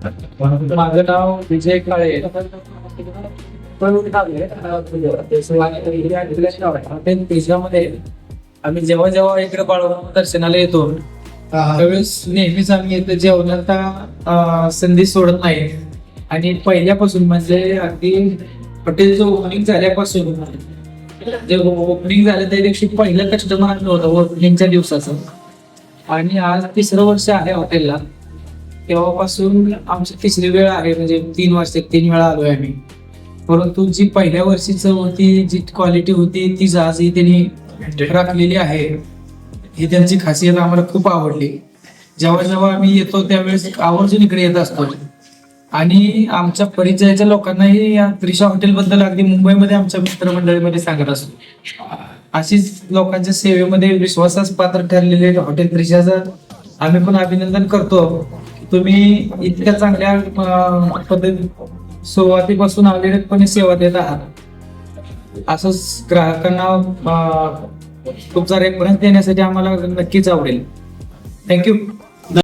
माझं नाव विजय काळे. त्याच्यामध्ये आम्ही जेव्हा जेव्हा इकडे बाळूमामा दर्शनाला येतो त्यावेळेस नेहमीच आम्ही इथे जेवणाचा संधी सोडत नाही. आणि पहिल्यापासून म्हणजे अगदी हॉटेलचं ओपनिंग झाल्यापासून जे ओपनिंग झालं त्या दिवशी पहिलं कस्टमर आलं होतं ओपनिंगच्या दिवसाचं. आणि आज 3रं वर्ष आहे हॉटेलला. तेव्हापासून आमची 3री वेळ आहे, म्हणजे 3 वर्षात 3 वेळा आलोय आम्ही. परंतु जी पहिल्या वर्षीच होती, जी क्वालिटी होती ती आजही त्यांनी राखलेली आहे. ही त्यांची खासियत आम्हाला खूप आवडली. जेव्हा जेव्हा आम्ही येतो त्यावेळेस आवर्जून इकडे येत असतो. आणि आमच्या परिचयाच्या लोकांनाही या त्रिशा हॉटेल बद्दल अगदी मुंबईमध्ये आमच्या मित्रमंडळीमध्ये सांगत असतो. अशीच लोकांच्या सेवेमध्ये विश्वासास पात्र ठरलेले हॉटेल त्रिशाचं आम्ही पण अभिनंदन करतो. तुम्ही इतक्या चांगल्या पद्धती सुरुवातीपासून अविरतपणे सेवा देत आहात. असंच ग्राहकांना तुमचा रेफरन्स देण्यासाठी आम्हाला नक्कीच आवडेल. थँक्यू.